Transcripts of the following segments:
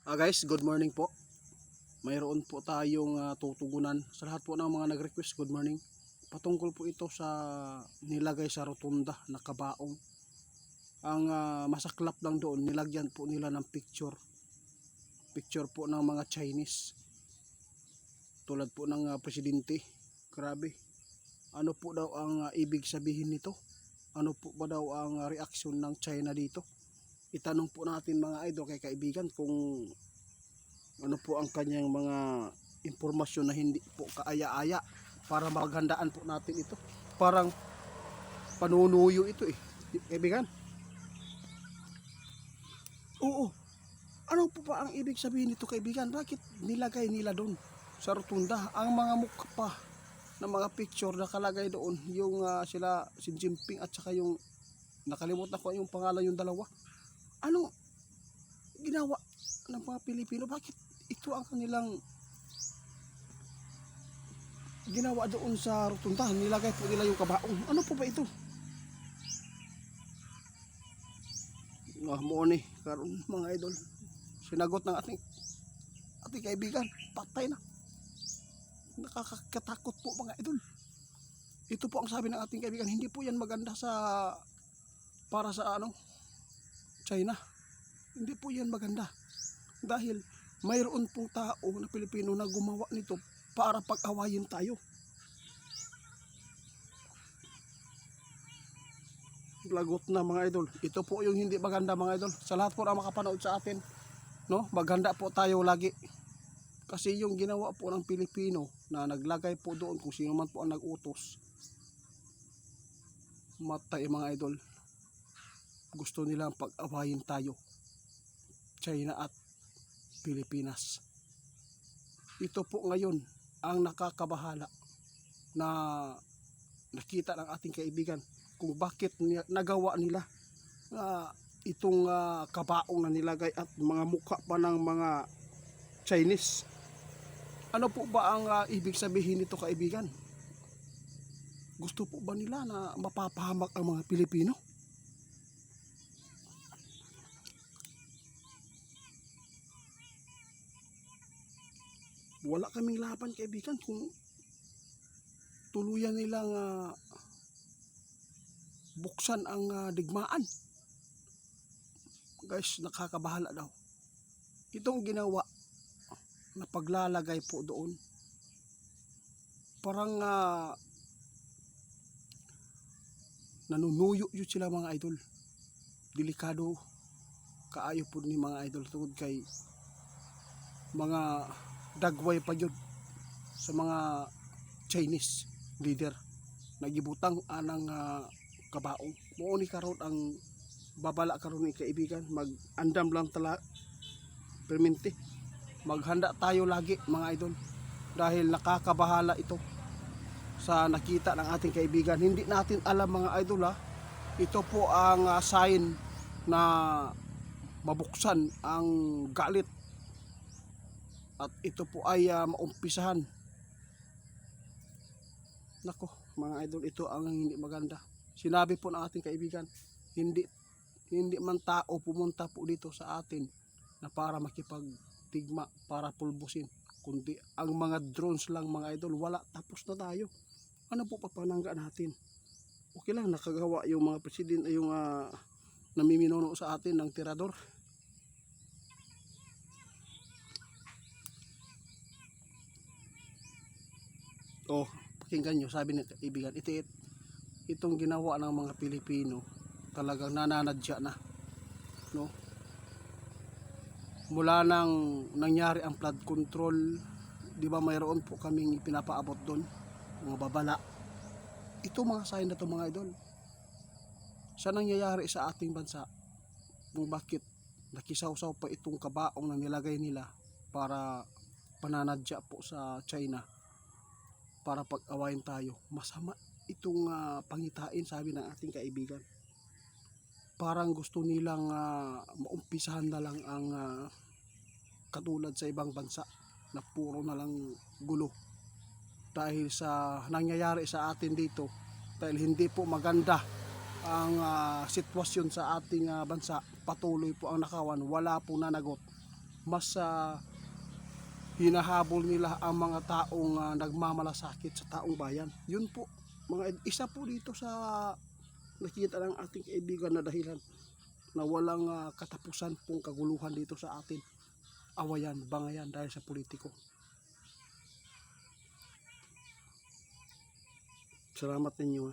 Guys, good morning po. Mayroon po tayong tutugunan sa lahat po ng mga nag-request. Good morning. Patungkol po ito sa nilagay sa rotunda na kabaong. Ang masaklap lang doon, nilagyan po nila ng picture. Picture po ng mga Chinese. Tulad po ng presidente. Grabe. Ano po daw ang ibig sabihin nito? Ano po ba daw ang reaksyon ng China dito? Itanong po natin mga idol kay kaibigan kung ano po ang kanyang mga impormasyon na hindi po kaaya-aya para maghandaan po natin ito. Parang panunuyo ito kaibigan. Oo. Ano po ba ang ibig sabihin nito kaibigan? Bakit nilagay nila doon sa rotunda ang mga mukha pa ng mga picture na kalagay doon? Yung sila si Jinping at saka yung nakalimutan ko yung pangalan yung dalawa. Anong ginawa ng mga Pilipino? Bakit ito ang kanilang ginawa doon sa rotunda? Nilagay po nila yung kabaong. Ano po ba ito? Mo ni karon mga idol. Sinagot ng ating kaibigan, patay na. Nakakatakot po mga idol. Ito po ang sabi ng ating kaibigan, hindi po yan maganda para sa China. Hindi po yan maganda. Dahil mayroon pong tao na Pilipino na gumawa nito para pag-awayin tayo. Lagot na mga idol. Ito po yung hindi maganda mga idol. Sa lahat po na makapanood sa atin, no? Maghanda po tayo lagi. Kasi yung ginawa po ng Pilipino na naglagay po doon kung sino man po ang nag-utos, matay mga idol. Gusto nilang pag-awayin tayo, China at Pilipinas. Ito po ngayon ang nakakabahala na nakita ng ating kaibigan kung bakit nagawa nila itong kabaong na nilagay at mga mukha pa ng mga Chinese. Ano po ba ang ibig sabihin nito kaibigan? Gusto po ba nila na mapapahamak ang mga Pilipino? Wala kaming laban kaibigan kung tuluyan nilang buksan ang digmaan. Guys, nakakabahala daw. Itong ginawa na paglalagay po doon, parang nanunuyo yun sila mga idol. Delikado kaayo po ni mga idol tungod kay mga dagway pa yun sa mga Chinese leader nagibutang anang kabaong. Muuni karon ang babala karon ni kaibigan, mag-andam lang tala perminti. Maghanda tayo lagi mga idol dahil nakakabahala ito sa nakita ng ating kaibigan. Hindi natin alam mga idol ito po ang sign na mabuksan ang galit at ito po ay maumpisahan. Nako mga idol, ito ang hindi maganda. Sinabi po ng ating kaibigan, hindi man tao pumunta po dito sa atin na para makipagtigma, para pulbusin, kundi ang mga drones lang mga idol. Wala, tapos na tayo. Ano po papanangga natin? Okay lang nakagawa yung mga presidente, yung namiminuno sa atin ng tirador. Pakinggan nyo, sabi ng kaibigan, itong ginawa ng mga Pilipino talagang nananadya na, no? Mula nang nangyari ang flood control, di ba mayroon po kaming pinapaabot doon, mga babala. Ito mga sign na to mga idol sa nangyayari sa ating bansa, kung bakit nakisawsaw pa itong kabaong na nilagay nila para pananadya po sa China, para pag-awayin tayo. Masama itong pangitain, sabi ng ating kaibigan. Parang gusto nilang maumpisahan na lang ang katulad sa ibang bansa na puro na lang gulo dahil sa nangyayari sa atin dito, dahil hindi po maganda ang sitwasyon sa ating bansa. Patuloy po ang nakawan, wala po nanagot mas hinahabol nila ang mga taong nagmamalasakit sa taong bayan. Yun po, isa po dito sa nakita ng ating kaibigan na dahilan na walang katapusan pong kaguluhan dito sa atin. Awayan, bangayan dahil sa politiko. Salamat ninyo.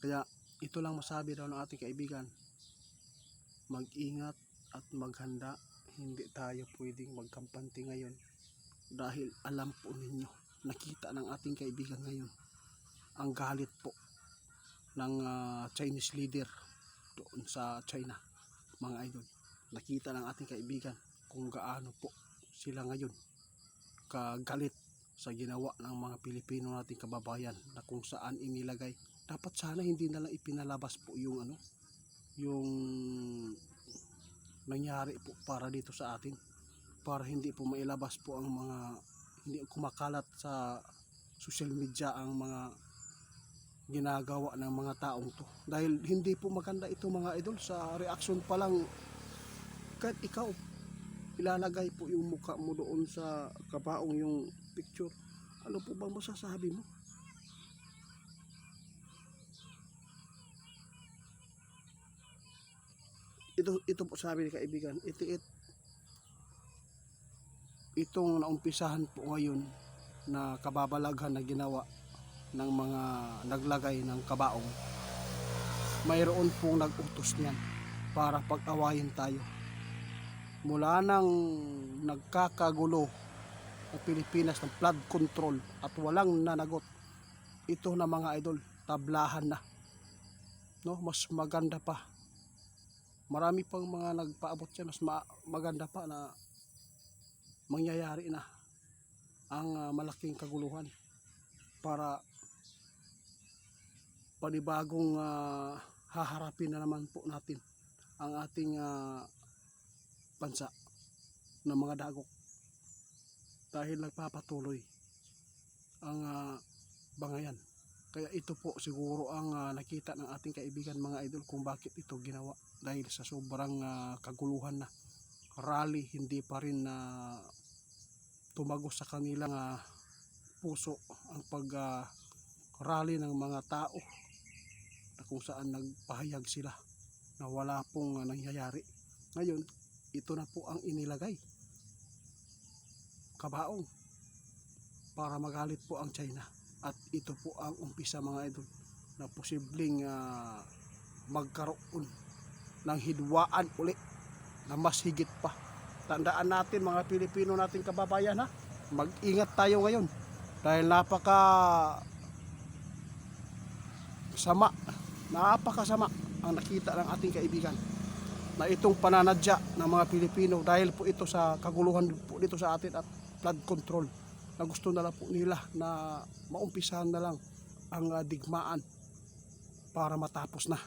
Kaya ito lang masabi daw ng ating kaibigan. Mag-ingat at maghanda. Hindi tayo pwedeng magkampante ngayon dahil alam po ninyo, nakita ng ating kaibigan ngayon ang galit po ng Chinese leader doon sa China, mga idol. Nakita ng ating kaibigan kung gaano po sila ngayon kagalit sa ginawa ng mga Pilipino nating kababayan na kung saan inilagay. Dapat sana hindi na lang ipinalabas po yung yung nangyari po para dito sa atin, para hindi po mailabas po ang mga hindi kumakalat sa social media ang mga ginagawa ng mga taong to, dahil hindi po maganda ito mga idol. Sa reaction pa lang, kahit ikaw ilalagay po yung mukha mo doon sa kabaong yung picture, ano po bang masasabi mo? Ito po sabi ni kaibigan, itong naumpisahan po ngayon na kababalaghan na ginawa ng mga naglagay ng kabaong, mayroon pong nag-utos niyan para pag-awayin tayo. Mula nang nagkakagulo ng Pilipinas ng flood control at walang nanagot, ito na mga idol, tablahan na, no? Mas maganda pa, marami pang mga nagpaabot siya, mas maganda pa na mangyayari na ang malaking kaguluhan para panibagong haharapin na naman po natin ang ating bansa ng mga dagok, dahil nagpapatuloy ang bangayan. Kaya ito po siguro ang nakita ng ating kaibigan mga idol kung bakit ito ginawa, dahil sa sobrang kaguluhan na rally, hindi pa rin tumagos sa kanilang puso ang pag rally ng mga tao na kung saan nagpahayag sila na wala pong nangyayari. Ngayon, ito na po ang inilagay, kabaong, para magalit po ang China. At ito po ang umpisa mga idol na posibleng magkaroon ng hidwaan uli na mas higit pa. Tandaan natin mga Pilipino nating kababayan, mag-ingat tayo ngayon dahil napakasama ang nakita ng ating kaibigan na itong pananadya ng mga Pilipino, dahil po ito sa kaguluhan po dito sa atin at flood control, na gusto na lang po nila na maumpisahan na lang ang digmaan para matapos na.